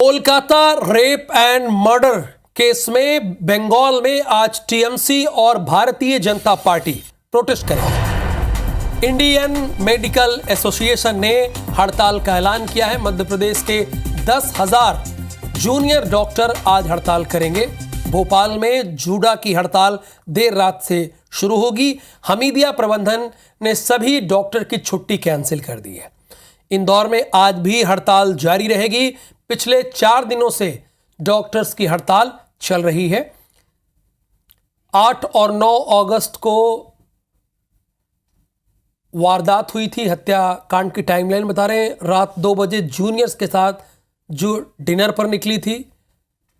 Kolkata rape and murder case में बंगाल में आज टीएमसी और भारतीय जनता पार्टी प्रोटेस्ट करेगी। इंडियन मेडिकल एसोसिएशन ने हड़ताल का ऐलान किया है। मध्य प्रदेश के 10,000 जूनियर डॉक्टर आज हड़ताल करेंगे। भोपाल में जूडा की हड़ताल देर रात से शुरू होगी। हमीदिया प्रबंधन ने सभी डॉक्टर की छुट्टी कैंसिल कर दी है। इंदौर में आज भी हड़ताल जारी रहेगी। पिछले 4 दिनों से डॉक्टर्स की हड़ताल चल रही है। 8 और 9 अगस्त को वारदात हुई थी। हत्याकांड की टाइमलाइन बता रहे हैं। रात 2 बजे जूनियर्स के साथ जो डिनर पर निकली थी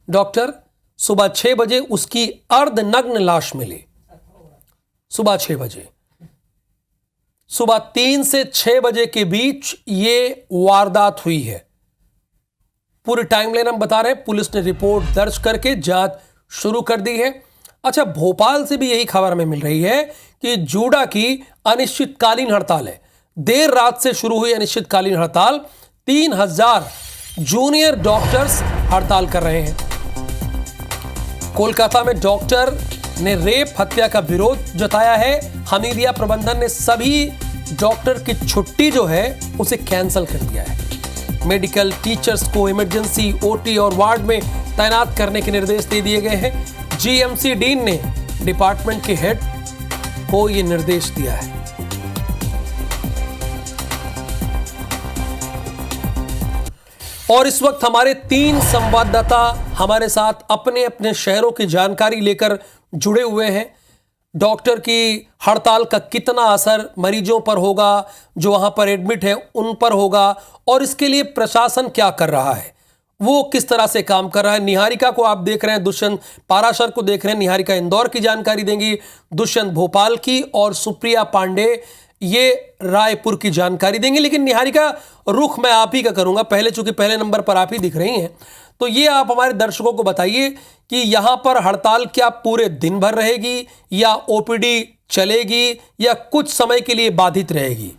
डॉक्टर, सुबह 6 बजे उसकी अर्धनग्न लाश मिली। सुबह 6 बजे, सुबह 3 से 6 बजे के बीच ये वारदात हुई है। पूरी टाइमलाइन हम बता रहे हैं। पुलिस ने रिपोर्ट दर्ज करके जांच शुरू कर दी है। अच्छा, भोपाल से भी यही खबर हमें मिल रही है कि जूडा की अनिश्चितकालीन हड़ताल है। देर रात से शुरू हुई अनिश्चितकालीन हड़ताल, 3,000 जूनियर डॉक्टर्स हड़ताल कर रहे हैं। कोलकाता में डॉक्टर ने रेप हत्या का विरोध जताया है। हमीदिया प्रबंधन ने सभी डॉक्टर की छुट्टी जो है उसे कैंसिल कर दिया है। मेडिकल टीचर्स को इमरजेंसी, ओटी और वार्ड में तैनात करने के निर्देश दे दिए गए हैं। जीएमसी डीन ने डिपार्टमेंट के हेड को यह निर्देश दिया है। और इस वक्त हमारे 3 संवाददाता हमारे साथ अपने अपने शहरों की जानकारी लेकर जुड़े हुए हैं। डॉक्टर की हड़ताल का कितना असर मरीजों पर होगा, जो वहां पर एडमिट है उन पर होगा, और इसके लिए प्रशासन क्या कर रहा है, वो किस तरह से काम कर रहा है। निहारिका को आप देख रहे हैं, दुष्यंत पाराशर को देख रहे हैं। निहारिका इंदौर की जानकारी देंगी, दुष्यंत भोपाल की, और सुप्रिया पांडे ये रायपुर की जानकारी देंगे। लेकिन निहारिका, रुख मैं आप ही का करूंगा, पहले चूंकि पहले नंबर पर आप ही दिख रही हैं, तो ये आप हमारे दर्शकों को बताइए कि यहां पर हड़ताल क्या पूरे दिन भर रहेगी, या ओपीडी चलेगी, या कुछ समय के लिए बाधित रहेगी।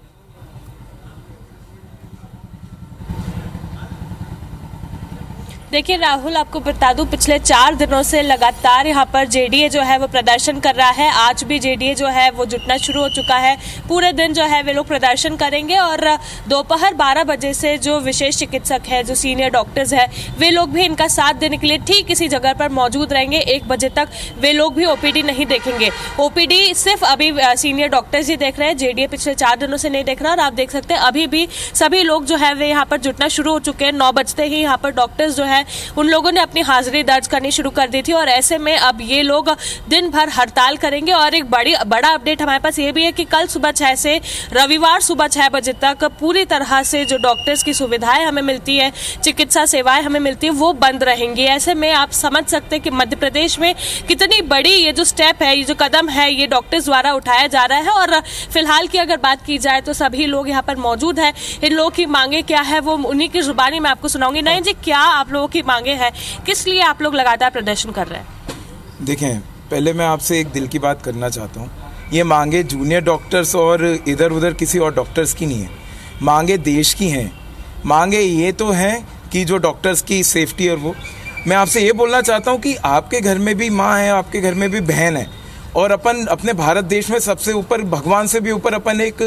देखिए राहुल, आपको बता दूं, पिछले 4 दिनों से लगातार यहाँ पर जेडीए जो है वो प्रदर्शन कर रहा है। आज भी जेडीए जो है वो जुटना शुरू हो चुका है। पूरे दिन जो है वे लोग प्रदर्शन करेंगे, और दोपहर 12 बजे से जो विशेष चिकित्सक है, जो सीनियर डॉक्टर्स है, वे लोग भी इनका साथ देने के लिए ठीक इसी जगह पर मौजूद रहेंगे। 1 बजे तक वे लोग भी ओपीडी नहीं देखेंगे। ओपीडी सिर्फ अभी सीनियर डॉक्टर्स ही देख रहे हैं। जेडीए पिछले 4 दिनों से नहीं देख रहा, और आप देख सकते हैं अभी भी सभी लोग जो है वे यहाँ पर जुटना शुरू हो चुके हैं। 9 बजते ही यहाँ पर डॉक्टर्स जो है उन लोगों ने अपनी हाजिरी दर्ज करनी शुरू कर दी थी, और ऐसे में अब ये लोग दिन भर हड़ताल करेंगे। और एक बड़ा अपडेट हमारे पास ये भी है कि कल सुबह 6 से रविवार सुबह 6 बजे तक पूरी तरह से जो डॉक्टर्स की सुविधाएं हमें मिलती है, चिकित्सा सेवाएं हमें मिलती है, वो बंद रहेंगी। ऐसे में आप समझ सकते हैं कि मध्य प्रदेश में कितनी बड़ी ये जो स्टेप है, ये जो कदम है, ये डॉक्टर्स द्वारा उठाया जा रहा है। और फिलहाल की अगर बात की जाए तो सभी लोग यहाँ पर मौजूद है। इन लोगों की मांगे क्या है वो उन्हीं की जुबानी में आपको सुनाऊंगी। नहीं जी, क्या आप लोगों की मांगे हैं, किस लिए आप लोग लगातार प्रदर्शन कर रहे हैं? देखें, पहले मैं आपसे एक दिल की बात करना चाहता हूँ। ये मांगे जूनियर डॉक्टर्स और इधर उधर किसी और डॉक्टर्स की नहीं है, मांगे देश की हैं। मांगे ये तो हैं कि जो डॉक्टर्स की सेफ्टी, और वो मैं आपसे ये बोलना चाहता हूँ कि आपके घर में भी माँ है, आपके घर में भी बहन है, और अपन अपने भारत देश में सबसे ऊपर, भगवान से भी ऊपर, अपन एक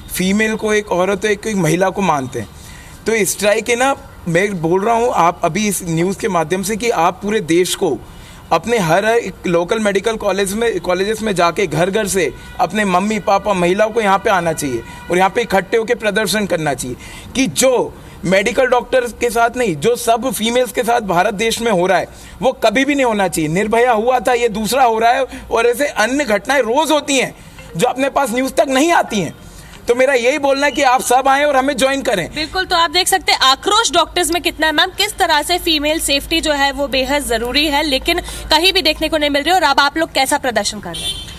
फीमेल को, एक औरत, एक महिला को मानते हैं। तो स्ट्राइक है ना, मैं बोल रहा हूँ आप अभी इस न्यूज़ के माध्यम से कि आप पूरे देश को अपने हर एक लोकल मेडिकल कॉलेजेस में जाके घर घर से अपने मम्मी पापा महिलाओं को यहाँ पे आना चाहिए, और यहाँ पे इकट्ठे होकर प्रदर्शन करना चाहिए कि जो मेडिकल डॉक्टर्स के साथ नहीं, जो सब फीमेल्स के साथ भारत देश में हो रहा है वो कभी भी नहीं होना चाहिए। निर्भया हुआ था, ये दूसरा हो रहा है, और ऐसे अन्य घटनाएं रोज़ होती हैं जो अपने पास न्यूज़ तक नहीं आती हैं। तो मेरा यही बोलना है कि आप सब आएं और हमें ज्वाइन करें। बिल्कुल, तो आप देख सकते हैं आक्रोश डॉक्टर्स में कितना है। मैम, किस तरह से फीमेल सेफ्टी जो है वो बेहद जरूरी है, लेकिन कहीं भी देखने को नहीं मिल रही, और अब आप लोग कैसा प्रदर्शन कर रहे हैं?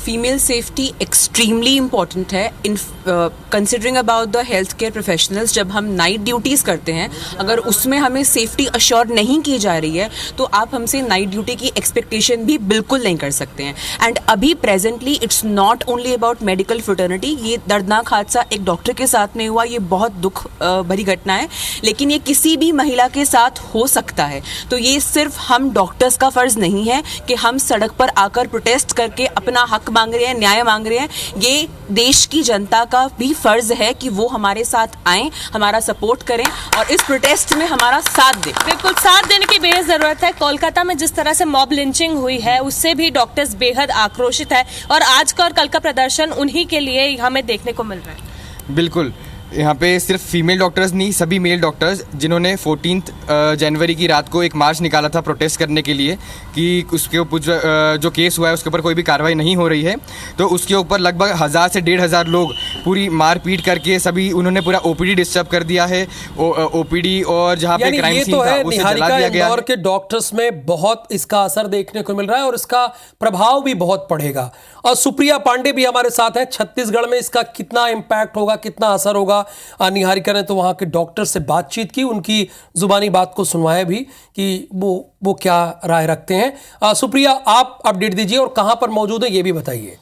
फीमेल सेफ्टी एक्सट्रीमली इम्पॉर्टेंट है in considering about the health care professionals. जब हम नाइट ड्यूटीज़ करते हैं, अगर उसमें हमें सेफ्टी अश्योर नहीं की जा रही है तो आप हमसे नाइट ड्यूटी की एक्सपेक्टेशन भी बिल्कुल नहीं कर सकते हैं। एंड अभी presently it's not only about medical fraternity. ये दर्दनाक हादसा एक डॉक्टर के साथ में हुआ, ये बहुत दुख भरी घटना है, लेकिन ये किसी भी महिला के साथ हो सकता है। तो ये सिर्फ हम डॉक्टर्स का फ़र्ज़ नहीं है कि हम सड़क पर आकर प्रोटेस्ट करके अपना हक मांग रहे हैं, न्याय मांग रहे हैं। ये देश की जनता का भी फ़र्ज़ है कि वो हमारे साथ आएँ, हमारा सपोर्ट करें और इस प्रोटेस्ट में हमारा साथ दें। बिल्कुल साथ देने की बेहद जरूरत है। कोलकाता में जिस तरह से मॉब लिंचिंग हुई है उससे भी डॉक्टर्स बेहद आक्रोशित है और आज का और कल का प्रदर्शन उन्हीं के लिए हमें देखने को मिल रहा है। बिल्कुल, यहाँ पे सिर्फ फीमेल डॉक्टर्स नहीं, सभी मेल डॉक्टर्स जिन्होंने 14 जनवरी की रात को एक मार्च निकाला था प्रोटेस्ट करने के लिए कि उसके ऊपर जो केस हुआ है उसके ऊपर कोई भी कार्रवाई नहीं हो रही है, तो उसके ऊपर लगभग 1000 से 1500 लोग पूरी मारपीट करके सभी उन्होंने पूरा ओपीडी डिस्टर्ब कर दिया है। ओपीडी और जहाँ पे क्राइम सीन था उसे जला दिया गया। इंदौर के डॉक्टर्स में बहुत इसका असर देखने को मिल रहा है और इसका प्रभाव भी बहुत पड़ेगा। और सुप्रिया पांडे भी हमारे साथ हैं। छत्तीसगढ़ में इसका कितना इम्पैक्ट होगा, कितना असर होगा, निहारिका ने तो वहां के डॉक्टर से बातचीत की, उनकी जुबानी बात को सुनवाया भी कि वो क्या राय रखते हैं। सुप्रिया, आप अपडेट दीजिए और कहां पर मौजूद है ये भी बताइए।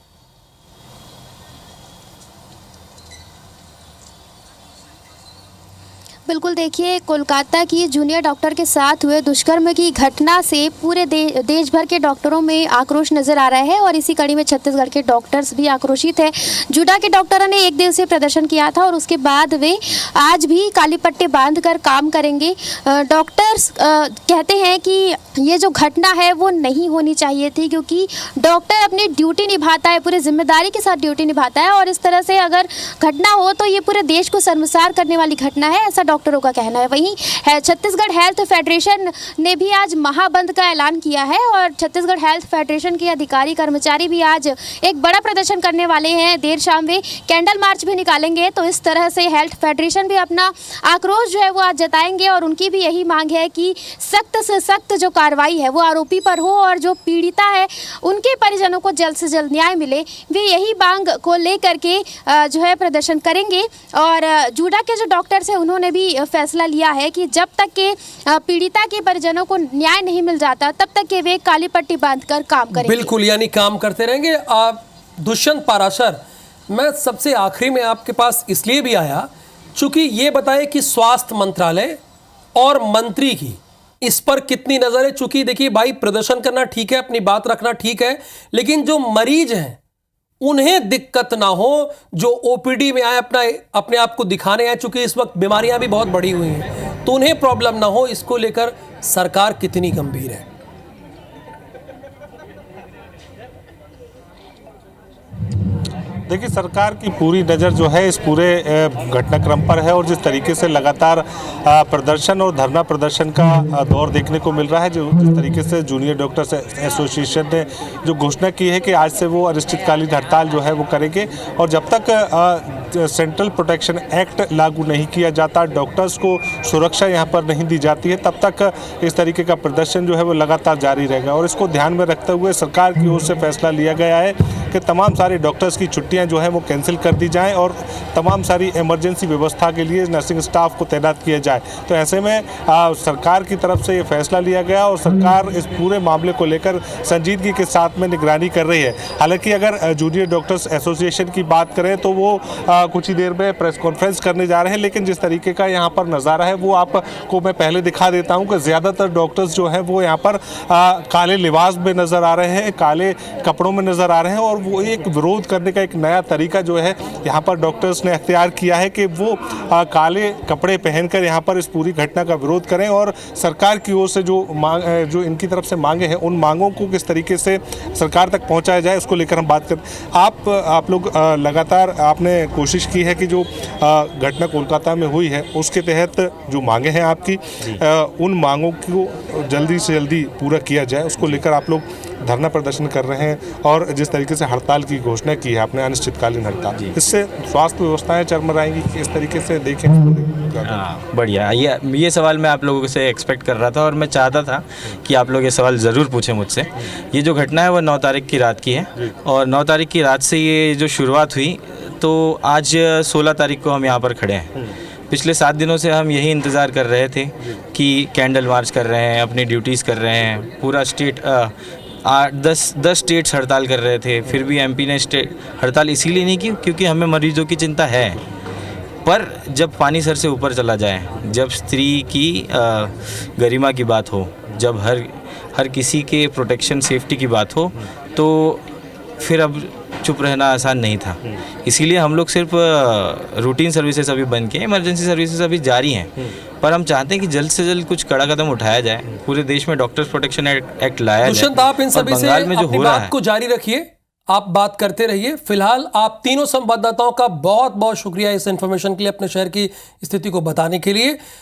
बिल्कुल, देखिए कोलकाता की जूनियर डॉक्टर के साथ हुए दुष्कर्म की घटना से पूरे देश भर के डॉक्टरों में आक्रोश नजर आ रहा है और इसी कड़ी में छत्तीसगढ़ के डॉक्टर्स भी आक्रोशित है। जूडा के डॉक्टरों ने एक दिवसीय प्रदर्शन किया था और उसके बाद वे आज भी काली पट्टी बांधकर काम करेंगे। डॉक्टर्स कहते हैं कि ये जो घटना है वो नहीं होनी चाहिए थी, क्योंकि डॉक्टर अपनी ड्यूटी निभाता है, पूरी जिम्मेदारी के साथ ड्यूटी निभाता है और इस तरह से अगर घटना हो तो ये पूरे देश को शर्मसार करने वाली घटना है, ऐसा डॉक्टरों का कहना है। वहीं छत्तीसगढ़ हेल्थ फेडरेशन ने भी आज महाबंद का ऐलान किया है और छत्तीसगढ़ हेल्थ फेडरेशन के अधिकारी कर्मचारी भी आज एक बड़ा प्रदर्शन करने वाले हैं। देर शाम वे कैंडल मार्च भी निकालेंगे। तो इस तरह से हेल्थ फेडरेशन भी अपना आक्रोश जो है वो आज जताएंगे और उनकी भी यही मांग है कि सख्त से सख्त जो कार्रवाई है वो आरोपी पर हो और जो पीड़िता है उनके परिजनों को जल्द से जल्द न्याय मिले। वे यही मांग को लेकर के जो है प्रदर्शन करेंगे। और जूडा के जो डॉक्टर्स हैं उन्होंने भी फैसला लिया है कि जब तक के पीड़िता के परिजनों को न्याय नहीं मिल जाता तब तक के वे काली पट्टी बांधकर काम करेंगे। बिल्कुल, यानी काम करते रहेंगे। दुष्यंत पाराशर, मैं सबसे आखिरी में आपके पास इसलिए भी आया चूंकि ये बताए कि स्वास्थ्य मंत्रालय और मंत्री की इस पर कितनी नजर है। चूंकि देखिए भाई, प्रदर्शन करना ठीक है, अपनी बात रखना ठीक है, लेकिन जो मरीज हैं उन्हें दिक्कत ना हो, जो ओपीडी में आए अपने आप को दिखाने आए, चूंकि इस वक्त बीमारियां भी बहुत बढ़ी हुई हैं, तो उन्हें प्रॉब्लम ना हो, इसको लेकर सरकार कितनी गंभीर है। देखिए, सरकार की पूरी नज़र जो है इस पूरे घटनाक्रम पर है और जिस तरीके से लगातार प्रदर्शन और धरना प्रदर्शन का दौर देखने को मिल रहा है, जो जिस तरीके से जूनियर डॉक्टर्स एसोसिएशन ने जो घोषणा की है कि आज से वो अनिश्चितकालीन हड़ताल जो है वो करेंगे और जब तक सेंट्रल प्रोटेक्शन एक्ट लागू नहीं किया जाता, डॉक्टर्स को सुरक्षा यहाँ पर नहीं दी जाती है, तब तक इस तरीके का प्रदर्शन जो है वो लगातार जारी रहेगा। और इसको ध्यान में रखते हुए सरकार की ओर से फैसला लिया गया है कि तमाम सारे डॉक्टर्स की छुट्टियां जो है वो कैंसिल कर दी जाएं और तमाम सारी इमरजेंसी व्यवस्था के लिए नर्सिंग स्टाफ को तैनात किया जाए। तो ऐसे में सरकार की तरफ से ये फैसला लिया गया और सरकार इस पूरे मामले को लेकर संजीदगी के साथ में निगरानी कर रही है। हालांकि अगर जूनियर डॉक्टर्स एसोसिएशन की बात करें तो वो कुछ ही देर में प्रेस कॉन्फ्रेंस करने जा रहे हैं, लेकिन जिस तरीके का यहाँ पर नज़ारा है वो आपको मैं पहले दिखा देता हूँ कि ज़्यादातर डॉक्टर्स जो हैं वो यहाँ पर काले लिबास में नज़र आ रहे हैं, काले कपड़ों में नज़र आ रहे हैं और वो एक विरोध करने का एक नया तरीका जो है यहाँ पर डॉक्टर्स ने अख्तियार किया है कि वो काले कपड़े पहनकर यहाँ पर इस पूरी घटना का विरोध करें और सरकार की ओर से जो इनकी तरफ से मांगे हैं उन मांगों को किस तरीके से सरकार तक पहुँचाया जाए, उसको लेकर हम बात करें। आप लोग लगातार आपने कोशिश कोशिश की है कि जो घटना कोलकाता में हुई है उसके तहत जो मांगे हैं आपकी, उन मांगों को जल्दी से जल्दी पूरा किया जाए, उसको लेकर आप लोग धरना प्रदर्शन कर रहे हैं। और जिस तरीके से हड़ताल की घोषणा की है आपने, अनिश्चितकालीन हड़ताल, इससे स्वास्थ्य व्यवस्थाएं चरमराएंगी कि इस तरीके से देखें? हाँ, बढ़िया। ये सवाल मैं आप लोगों से एक्सपेक्ट कर रहा था और मैं चाहता था कि आप लोग ये सवाल ज़रूर पूछें मुझसे। ये जो घटना है वो 9 तारीख की रात की है और 9 तारीख की रात से ये जो शुरुआत हुई, तो आज 16 तारीख को हम यहाँ पर खड़े हैं। पिछले 7 दिनों से हम यही इंतज़ार कर रहे थे कि कैंडल मार्च कर रहे हैं, अपनी ड्यूटीज़ कर रहे हैं, पूरा स्टेट 10 स्टेट्स हड़ताल कर रहे थे। फिर भी एमपी ने हड़ताल इसीलिए नहीं की क्योंकि हमें मरीजों की चिंता है। पर जब पानी सर से ऊपर चला जाए, जब स्त्री की गरिमा की बात हो, जब हर किसी के प्रोटेक्शन सेफ्टी की बात हो, तो फिर अब चुप रहना आसान नहीं था। इसीलिए हम लोग सिर्फ रूटीन सर्विसेज अभी बंद किए, इमरजेंसी सर्विसेज अभी जारी हैं। पर हम चाहते हैं कि जल्द से जल्द कुछ कड़ा कदम उठाया जाए, पूरे देश में डॉक्टर्स प्रोटेक्शन एक्ट लाया जाए। दुष्यंत, आप इन सभी से बंगाल में जो अपनी हो रहा बात है को जारी रखिए, आप बात करते रहिए। फिलहाल आप तीनों संवाददाताओं का बहुत बहुत शुक्रिया इस इंफॉर्मेशन के लिए, अपने शहर की स्थिति को बताने के लिए।